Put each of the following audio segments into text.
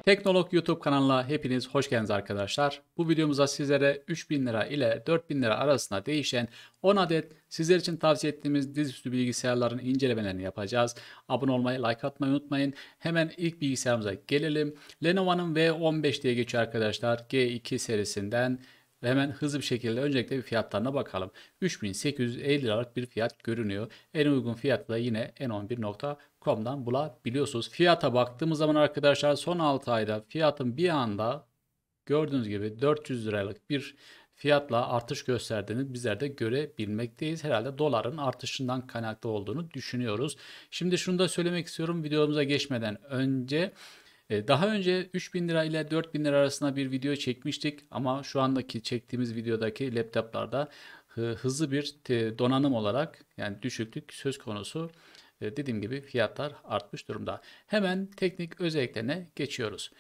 Teknolog YouTube kanalına hepiniz hoş geldiniz arkadaşlar. Bu videomuzda sizlere 3000 lira ile 4000 lira arasında değişen 10 adet sizler için tavsiye ettiğimiz dizüstü bilgisayarların incelemelerini yapacağız. Abone olmayı, like atmayı unutmayın. Hemen ilk bilgisayarımıza gelelim. Lenovo'nun V15 diye geçiyor arkadaşlar. G2 serisinden. Ve hemen hızlı bir şekilde öncelikle bir fiyatlarına bakalım. 3850 liralık bir fiyat görünüyor. En uygun fiyatı da yine n11.com'dan bulabiliyorsunuz. Fiyata baktığımız zaman arkadaşlar son 6 ayda fiyatın bir anda gördüğünüz gibi 400 liralık bir fiyatla artış gösterdiğini bizler de görebilmekteyiz. Herhalde doların artışından kaynaklı olduğunu düşünüyoruz. Şimdi şunu da söylemek istiyorum videomuza geçmeden önce. Daha önce 3000 lira ile 4000 lira arasında bir video çekmiştik ama şu andaki çektiğimiz videodaki laptoplarda hızlı bir donanım olarak yani düşüklük söz konusu. Dediğim gibi fiyatlar artmış durumda. Hemen teknik özelliklerine geçiyoruz.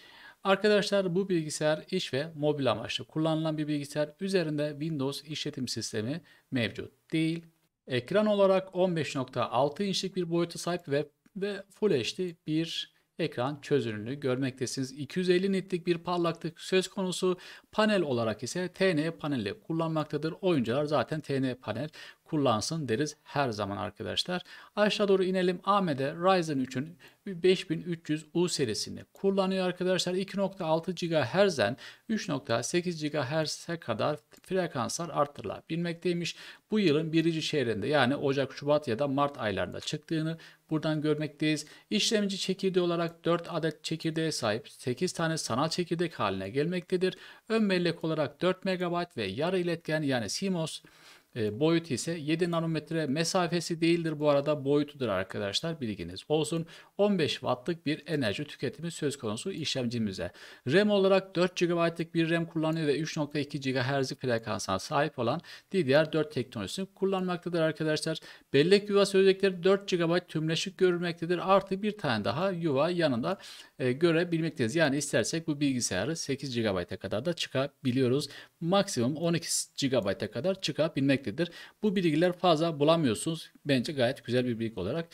Arkadaşlar bu bilgisayar iş ve mobil amaçlı kullanılan bir bilgisayar. Üzerinde Windows işletim sistemi mevcut değil. Ekran olarak 15.6 inçlik bir boyuta sahip ve Full HD bir ekran çözünürlüğü görmektesiniz. 250 nitlik bir parlaklık söz konusu. Panel olarak ise TN paneli kullanmaktadır. Oyuncular zaten TN panel kullansın deriz her zaman arkadaşlar. Aşağı doğru inelim. AMD Ryzen 3'ün 5300U serisini kullanıyor arkadaşlar. 2.6 GHz'den 3.8 GHz'e kadar frekanslar arttırılabilmekteymiş. Bu yılın birinci çeyreğinde yani Ocak, Şubat ya da Mart aylarında çıktığını buradan görmekteyiz. İşlemci çekirdeği olarak 4 adet çekirdeğe sahip 8 tane sanal çekirdek haline gelmektedir. Ön bellek olarak 4 MB ve yarı iletken yani CMOS boyutu ise 7 nanometre, mesafesi değildir bu arada, boyutudur arkadaşlar, bilginiz olsun. 15 wattlık bir enerji tüketimi söz konusu işlemcimize. RAM olarak 4 GB'lık bir RAM kullanıyor ve 3.2 GHz frekansına sahip olan DDR4 teknolojisini kullanmaktadır arkadaşlar. Bellek yuvası özellikleri 4 GB tümleşik görülmektedir. Artı bir tane daha yuva yanında görebilmekteyiz. Yani istersek bu bilgisayarı 8 GB'a kadar da çıkabiliyoruz. Maksimum 12 GB'a kadar çıkabilmektedir. Bu bilgiler fazla bulamıyorsunuz. Bence gayet güzel bir bilgi olarak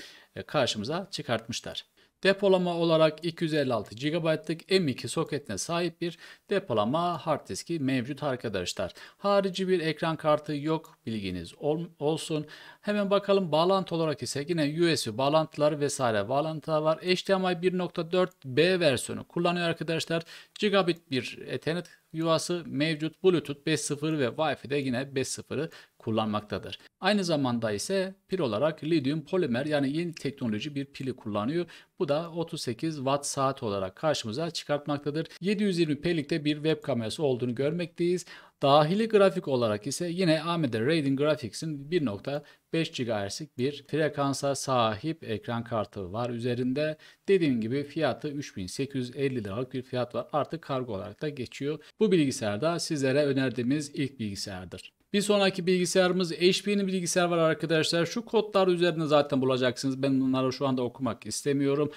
karşımıza çıkartmışlar. Depolama olarak 256 GB'lık M.2 soketine sahip bir depolama hard diski mevcut arkadaşlar. Harici bir ekran kartı yok, bilginiz olsun. Hemen bakalım bağlantı olarak ise yine USB bağlantıları vesaire bağlantılar var. HDMI 1.4B versiyonu kullanıyor arkadaşlar. Gigabit bir Ethernet yuvası mevcut. Bluetooth 5.0 ve Wi-Fi de yine 5.0'ı kullanmaktadır. Aynı zamanda ise pil olarak lityum polimer yani yeni teknoloji bir pili kullanıyor. Bu da 38 watt saat olarak karşımıza çıkartmaktadır. 720p'likte bir web kamerası olduğunu görmekteyiz. Dahili grafik olarak ise yine AMD Radeon Graphics'in 1.5 GHz'lik bir frekansa sahip ekran kartı var üzerinde. Dediğim gibi fiyatı 3850 liralık bir fiyat var. Artık kargo olarak da geçiyor. Bu bilgisayar da sizlere önerdiğimiz ilk bilgisayardır. Bir sonraki bilgisayarımız HP'nin bilgisayar var arkadaşlar. Şu kodlar üzerinde zaten bulacaksınız. Ben bunları şu anda okumak istemiyorum.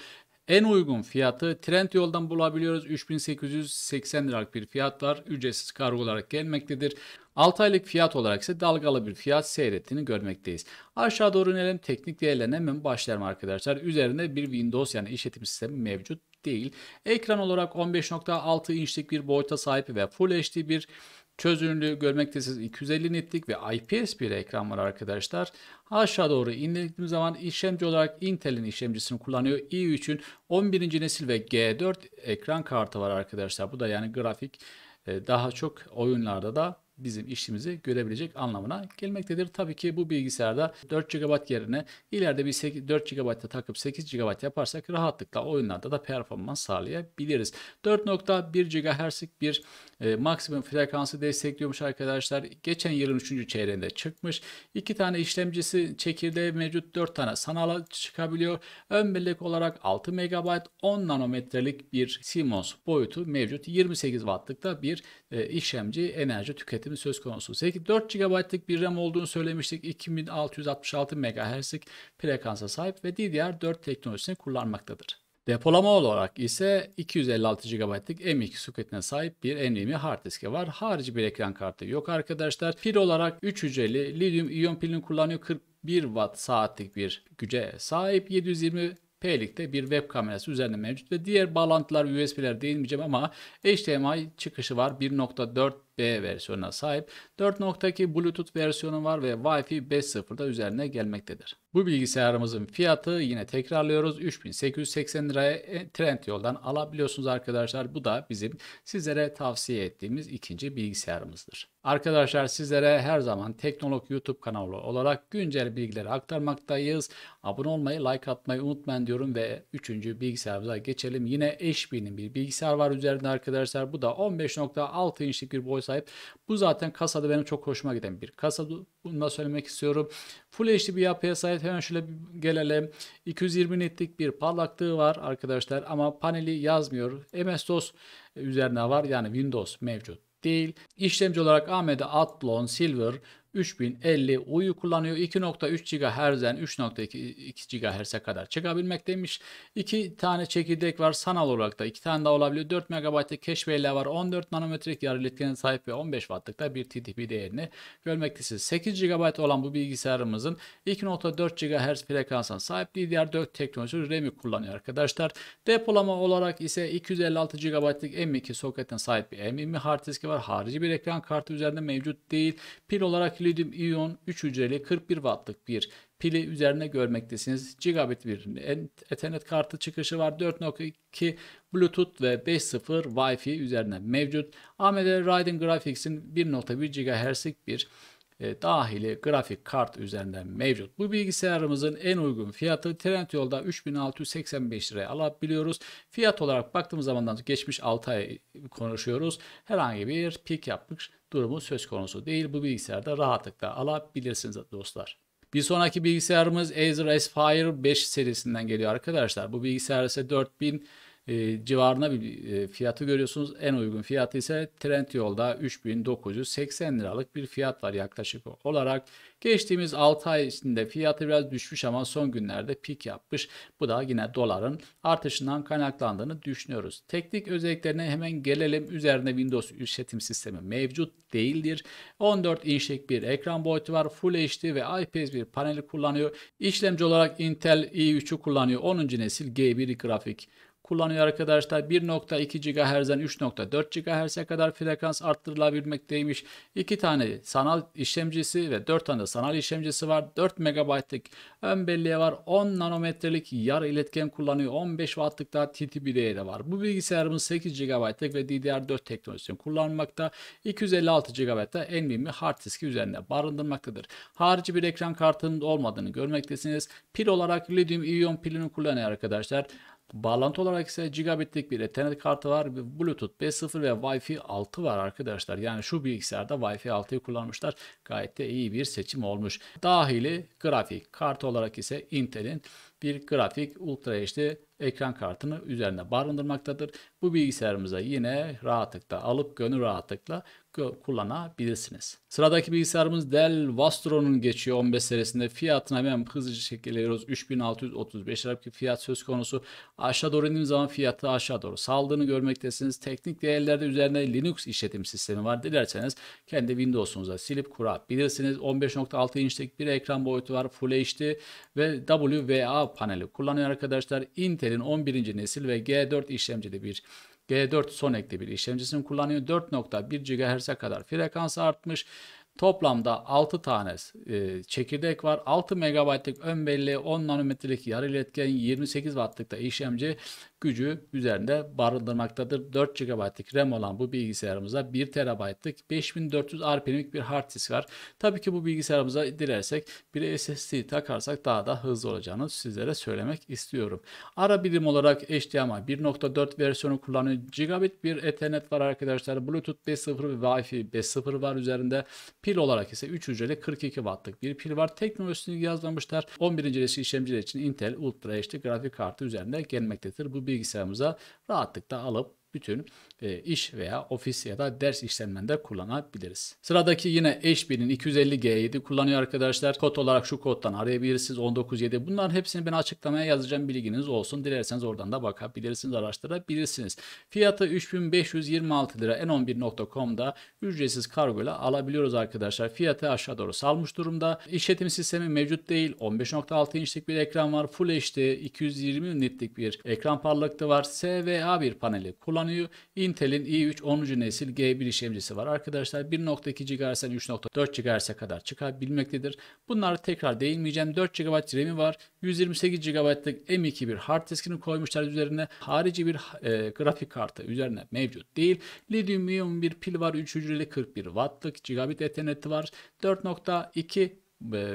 En uygun fiyatı Trendyol'dan bulabiliyoruz. 3880 liralık bir fiyat var. Ücretsiz kargo olarak gelmektedir. 6 aylık fiyat olarak ise dalgalı bir fiyat seyrettiğini görmekteyiz. Aşağı doğru inelim. Teknik değerlerine hemen başlayalım arkadaşlar. Üzerinde bir Windows yani işletim sistemi mevcut değil. Ekran olarak 15.6 inçlik bir boyuta sahip ve Full HD bir çözünürlüğü görmektesiniz. 250 nitlik ve IPS bir ekran var arkadaşlar. Aşağı doğru indiğimiz zaman işlemci olarak Intel'in işlemcisini kullanıyor. i3'ün 11. nesil ve G4 ekran kartı var arkadaşlar. Bu da yani grafik daha çok oyunlarda da bizim işimizi görebilecek anlamına gelmektedir. Tabii ki bu bilgisayarda 4 GB yerine ileride bir 4 GB'da takıp 8 GB yaparsak rahatlıkla oyunlarda da performans sağlayabiliriz. 4.1 GHz'lik bir maksimum frekansı destekliyormuş arkadaşlar. Geçen yılın 3. çeyreğinde çıkmış. 2 tane işlemcisi çekirdeği mevcut, 4 tane sanal çıkabiliyor. Ön bellek olarak 6 MB 10 nanometrelik bir CMOS boyutu mevcut. 28 Watt'lık da bir işlemci enerji tüketimi söz konusu. 4 GB'lık bir RAM olduğunu söylemiştik. 2666 MHz'lik frekansa sahip ve DDR4 teknolojisini kullanmaktadır. Depolama olarak ise 256 GB'lık M.2 soketine sahip bir NVMe hard diski var. Harici bir ekran kartı yok arkadaşlar. Pil olarak 3 hücreli lityum iyon pilini kullanıyor. 41 watt saatlik bir güce sahip. 720 1080p'likte bir web kamerası üzerinde mevcut ve diğer bağlantılar USB'ler değinmeyeceğim ama HDMI çıkışı var. 1.4B versiyonuna sahip. 4.2 Bluetooth versiyonu var ve Wi-Fi 5.0 da üzerine gelmektedir. Bu bilgisayarımızın fiyatı yine tekrarlıyoruz. 3880 liraya Trendyol'dan alabiliyorsunuz arkadaşlar. Bu da bizim sizlere tavsiye ettiğimiz ikinci bilgisayarımızdır. Arkadaşlar sizlere her zaman Teknolog YouTube kanalı olarak güncel bilgileri aktarmaktayız. Abone olmayı, like atmayı unutmayın diyorum ve üçüncü bilgisayarımıza geçelim. Yine HP'nin bir bilgisayar var üzerinde arkadaşlar. Bu da 15.6 inçlik bir boy sahip. Bu zaten kasada benim çok hoşuma giden bir kasa. Bunu da söylemek istiyorum. Full HD bir yapıya sahip. Hemen şöyle bir gelelim. 220 nitlik bir parlaklığı var arkadaşlar ama paneli yazmıyor. MS-DOS üzerine var, yani Windows mevcut değil. İşlemci olarak AMD Athlon Silver 3050 U'yu kullanıyor. 2.3 GHz'den 3.2 GHz'e kadar çıkabilmekteymiş. 2 tane çekirdek var. Sanal olarak da 2 tane daha olabiliyor. 4 MB'lık cache belleği var. 14 nanometrelik yarı iletkenine sahip ve 15 Watt'lık da bir TDP değerini görmektesiniz. 8 GB olan bu bilgisayarımızın 2.4 GHz frekansına sahip DDR4 teknolojisi RAM'i kullanıyor arkadaşlar. Depolama olarak ise 256 GB'lık M.2 soketine sahip bir M.2 hard diski var. Harici bir ekran kartı üzerinde mevcut değil. Pil olarak lityum iyon 3 hücreli 41 Watt'lık bir pili üzerine görmektesiniz. Gigabit bir Ethernet kartı çıkışı var. 4.2 Bluetooth ve 5.0 Wi-Fi üzerine mevcut. AMD Radeon Graphics'in 1.1 GHz'lik bir dahili grafik kart üzerinden mevcut. Bu bilgisayarımızın en uygun fiyatı Trendyol'da 3685 liraya alabiliyoruz. Fiyat olarak baktığımız zaman geçmiş 6 ay konuşuyoruz. Herhangi bir pik yapmış durumu söz konusu değil. Bu bilgisayarda rahatlıkla alabilirsiniz dostlar. Bir sonraki bilgisayarımız Acer Aspire 5 serisinden geliyor arkadaşlar. Bu bilgisayar ise 4000 civarına bir fiyatı görüyorsunuz. En uygun fiyatı ise Trendyol'da 3980 liralık bir fiyat var yaklaşık olarak. Geçtiğimiz 6 ay içinde fiyatı biraz düşmüş ama son günlerde pik yapmış. Bu da yine doların artışından kaynaklandığını düşünüyoruz. Teknik özelliklerine hemen gelelim. Üzerinde Windows işletim sistemi mevcut değildir. 14 inçlik bir ekran boyutu var. Full HD ve IPS bir paneli kullanıyor. İşlemci olarak Intel i3'ü kullanıyor. 10. nesil G1 grafik kullanıyor arkadaşlar. 1.2 GHz'den 3.4 GHz'e kadar frekans arttırılabilmekteymiş. 2 tane sanal işlemcisi ve 4 tane de sanal işlemcisi var. 4 MB'lık ön belleği var. 10 nanometrelik yarı iletken kullanıyor. 15 Watt'lık da TTP değeri var. Bu bilgisayarımız 8 GB'lık ve DDR4 teknolojisini kullanmakta. 256 GB'da NVMe hard diski üzerinde barındırmaktadır. Harici bir ekran kartının olmadığını görmektesiniz. Pil olarak lityum iyon pilini kullanıyor arkadaşlar. Bağlantı olarak ise gigabitlik bir Ethernet kartı var. Bluetooth 5.0 ve Wi-Fi 6 var arkadaşlar. Yani şu bilgisayarda Wi-Fi 6'yı kullanmışlar. Gayet de iyi bir seçim olmuş. Dahili grafik kartı olarak ise Intel'in bir grafik Ultra HD ekran kartını üzerinde barındırmaktadır. Bu bilgisayarımıza yine rahatlıkla alıp gönül rahatlıkla kullanabilirsiniz. Sıradaki bilgisayarımız Dell Vastron'un geçiyor 15 serisinde. Fiyatına hemen hızlıca şekilleniyoruz. 3635 lira bir fiyat söz konusu. Aşağı doğru indiğimiz zaman fiyatı aşağı doğru saldığını görmektesiniz. Teknik değerlerde üzerinde Linux işletim sistemi var. Dilerseniz kendi Windows'unuza silip kurabilirsiniz. 15.6 inçlik bir ekran boyutu var. Full HD ve WVA paneli kullanıyor arkadaşlar. Intel'in 11. nesil ve G4 işlemcili bir G4 son ekli bir işlemcisini kullanıyor. 4.1 GHz'e kadar frekans artmış. Toplamda 6 tane çekirdek var. 6 MB'lık ön belleği, 10 nanometrelik yarı iletken, 28 Watt'lık da işlemci gücü üzerinde barındırmaktadır. 4 GB'lık RAM olan bu bilgisayarımıza 1 TB'lık 5400 RPM'lik bir hard disk var. Tabii ki bu bilgisayarımıza dilersek bir SSD takarsak daha da hızlı olacağını sizlere söylemek istiyorum. Ara birim olarak HDMI 1.4 versiyonu kullanıyor. Gigabit bir Ethernet var arkadaşlar. Bluetooth 5.0 ve Wi-Fi 5.0 var üzerinde. Pil olarak ise 3 hücreli 42 Watt'lık bir pil var. Teknolojisini yazmamışlar. 11. nesil işlemciler için Intel Ultra HD grafik kartı üzerinde gelmektedir. Bu bilgisayarımıza rahatlıkla alıp bütün iş veya ofis ya da ders işlemlerinde kullanabiliriz. Sıradaki yine H1'in 250G7 kullanıyor arkadaşlar. Kod olarak şu koddan arayabilirsiniz, 197. Bunların hepsini ben açıklamaya yazacağım, bilginiz olsun. Dilerseniz oradan da bakabilirsiniz, araştırabilirsiniz. Fiyatı 3526 lira. N11.com'da ücretsiz kargo ile alabiliyoruz arkadaşlar. Fiyatı aşağı doğru salmış durumda. İşletim sistemi mevcut değil. 15.6 inçlik bir ekran var. Full HD 220 nitlik bir ekran parlaklığı var. SVA bir paneli kullanıyor. Intel'in i3 10. nesil G1 işlemcisi var arkadaşlar. 1.2 GHz'den 3.4 GHz'e kadar çıkabilmektedir. Bunları tekrar değinmeyeceğim. 4 GB RAM'i var. 128 GB'lık M.2 bir hard diskini koymuşlar üzerine. Harici bir grafik kartı üzerine mevcut değil. Lityum iyon bir pil var. 3 hücreli 41 wattlık gigabit etherneti var. 4.2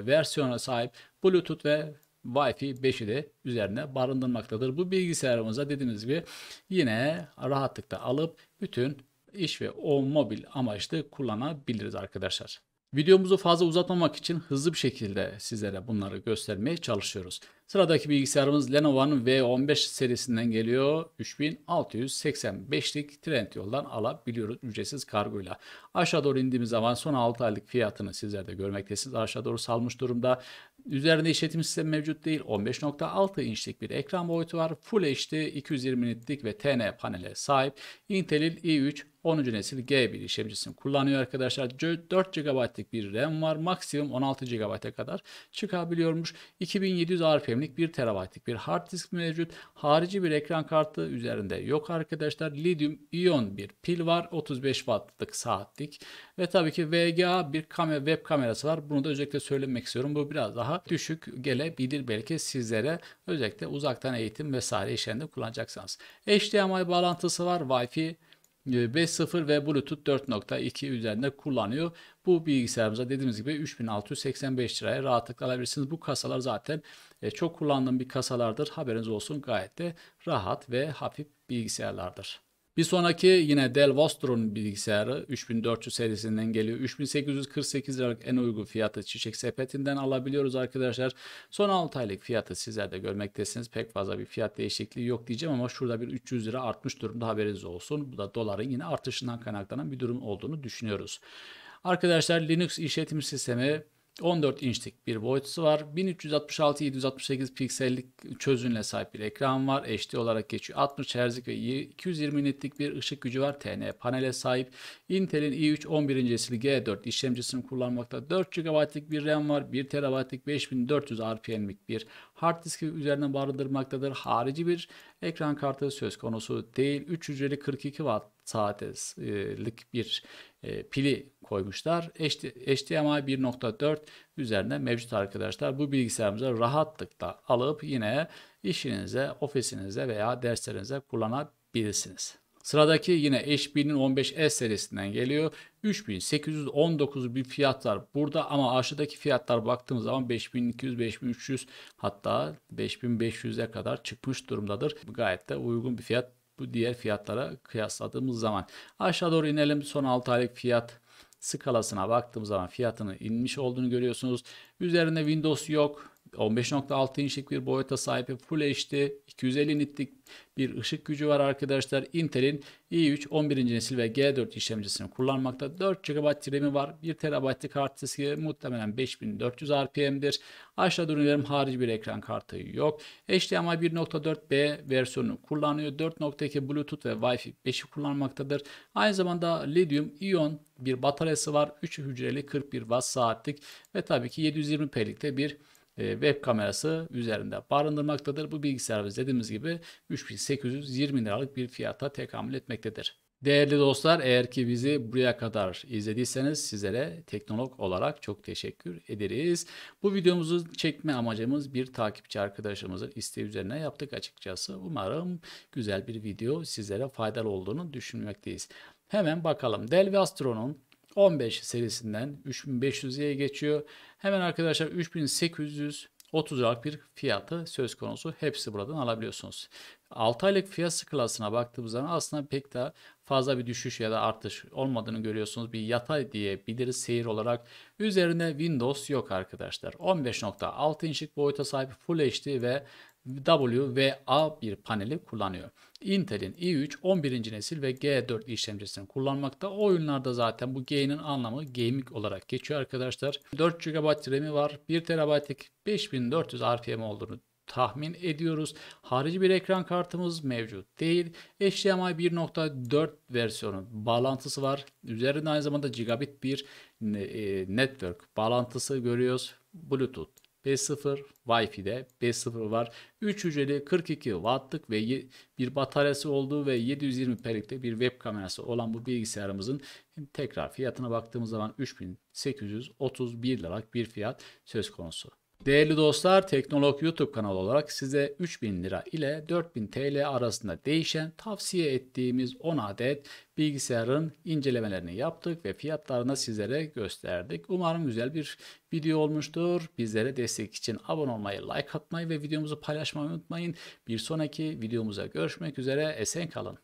versiyona sahip Bluetooth ve Wi-Fi 5'i de üzerine barındırmaktadır. Bu bilgisayarımıza dediğimiz gibi yine rahatlıkla alıp bütün iş ve o mobil amaçlı kullanabiliriz arkadaşlar. Videomuzu fazla uzatmamak için hızlı bir şekilde sizlere bunları göstermeye çalışıyoruz. Sıradaki bilgisayarımız Lenovo'nun V15 serisinden geliyor. 3685'lik Trendyol'dan alabiliyoruz ücretsiz kargoyla. Aşağı doğru indiğimiz zaman son 6 aylık fiyatını sizler de görmektesiniz. Aşağı doğru salmış durumda. Üzerinde işletim sistemi mevcut değil. 15.6 inçlik bir ekran boyutu var. Full HD 220 nitlik ve TN panele sahip. Intel'in i3 10. nesil G1 işlemcisini kullanıyor arkadaşlar. 4 GB'lık bir RAM var. Maksimum 16 GB'a kadar çıkabiliyormuş. 2700 RPM'lik 1 TB'lık bir hard disk mevcut. Harici bir ekran kartı üzerinde yok arkadaşlar. Lityum iyon bir pil var. 35 wattlık saatlik. Ve tabii ki VGA bir web kamerası var. Bunu da özellikle söylemek istiyorum. Bu biraz daha düşük gelebilir belki sizlere. Özellikle uzaktan eğitim vesaire işlerinde kullanacaksınız. HDMI bağlantısı var. Wi-Fi 5.0 ve Bluetooth 4.2 üzerinde kullanıyor. Bu bilgisayarımıza dediğimiz gibi 3685 liraya rahatlıkla alabilirsiniz. Bu kasalar zaten çok kullandığım bir kasalardır. Haberiniz olsun, gayet de rahat ve hafif bilgisayarlardır. Bir sonraki yine Dell Vostro'nun bilgisayarı 3400 serisinden geliyor. 3848 liralık en uygun fiyatı Çiçek Sepeti'nden alabiliyoruz arkadaşlar. Son 6 aylık fiyatı sizler de görmektesiniz. Pek fazla bir fiyat değişikliği yok diyeceğim ama şurada bir 300 lira artmış durumda, haberiniz olsun. Bu da doların yine artışından kaynaklanan bir durum olduğunu düşünüyoruz. Arkadaşlar Linux işletim sistemi 14 inçlik bir boyutusu var. 1366-768 piksellik çözünürlüğe sahip bir ekran var. HD olarak geçiyor. 60 Hz'lik ve 220 nitlik bir ışık gücü var. TN panele sahip. Intel'in i3 11. nesil G4 işlemcisini kullanmakta. 4 GB'lık bir RAM var. 1 TB'lık 5400 RPM'lik bir hard diski üzerinden barındırmaktadır. Harici bir ekran kartı söz konusu değil. 3 hücreli 42 Watt saatlik bir pili koymuşlar. HDMI 1.4 üzerinde mevcut arkadaşlar. Bu bilgisayarımıza rahatlıkla alıp yine işinize, ofisinize veya derslerinize kullanabilirsiniz. Sıradaki yine HP'nin 15S serisinden geliyor. 3819 bir fiyat var burada ama aşağıdaki fiyatlar baktığımız zaman 5200, 5300 hatta 5500'e kadar çıkmış durumdadır. Gayet de uygun bir fiyat bu diğer fiyatlara kıyasladığımız zaman. Aşağı doğru inelim, son 6 aylık fiyat skalasına baktığımız zaman fiyatının inmiş olduğunu görüyorsunuz. Üzerinde Windows yok. 15.6 inçlik bir boyuta sahip, Full HD 250 nitlik bir ışık gücü var arkadaşlar. Intel'in i3 11. nesil ve G4 işlemcisini kullanmakta. 4 GB RAM'i var. 1 TB'lık hard diski, muhtemelen 5400 RPM'dir. Aşağı doğru inelim, harici bir ekran kartı yok. HDMI 1.4B versiyonunu kullanıyor. 4.2 Bluetooth ve Wi-Fi 5'i kullanmaktadır. Aynı zamanda lityum iyon bir bataryası var. 3 hücreli 41 watt saatlik ve tabii ki 720p'lik de bir web kamerası üzerinde barındırmaktadır. Bu bilgisayarımız dediğimiz gibi 3820 liralık bir fiyata tekamül etmektedir. Değerli dostlar, eğer ki bizi buraya kadar izlediyseniz sizlere teknolog olarak çok teşekkür ederiz. Bu videomuzu çekme amacımız bir takipçi arkadaşımızın isteği üzerine yaptık açıkçası. Umarım güzel bir video, sizlere faydalı olduğunu düşünmekteyiz. Hemen bakalım. Dell Vostro'nun 15 serisinden 3500'ye geçiyor. Hemen arkadaşlar 3830 liralık bir fiyatı söz konusu. Hepsi buradan alabiliyorsunuz. 6 aylık fiyat skalasına baktığımız zaman aslında pek de fazla bir düşüş ya da artış olmadığını görüyorsunuz. Bir yatay diyebiliriz seyir olarak. Üzerine Windows yok arkadaşlar. 15.6 inçlik boyuta sahip Full HD ve W ve A1 paneli kullanıyor. Intel'in i3 11. nesil ve G4 işlemcisini kullanmakta. O oyunlarda zaten bu G'nin anlamı gaming olarak geçiyor arkadaşlar. 4 GB RAM'i var. 1 TB'lik 5400 RPM olduğunu tahmin ediyoruz. Harici bir ekran kartımız mevcut değil. HDMI 1.4 versiyonu bağlantısı var. Üzerinde aynı zamanda gigabit bir network bağlantısı görüyoruz. Bluetooth 5.0, Wi-Fi'de 5.0 var. 3 hücreli 42 wattlık ve bir bataryası olduğu ve 720p'likte bir web kamerası olan bu bilgisayarımızın tekrar fiyatına baktığımız zaman 3831 liralık bir fiyat söz konusu. Değerli dostlar, Teknolog YouTube kanalı olarak size 3000 lira ile 4000 TL arasında değişen tavsiye ettiğimiz 10 adet bilgisayarın incelemelerini yaptık ve fiyatlarını sizlere gösterdik. Umarım güzel bir video olmuştur. Bizlere destek için abone olmayı, like atmayı ve videomuzu paylaşmayı unutmayın. Bir sonraki videomuza görüşmek üzere. Esen kalın.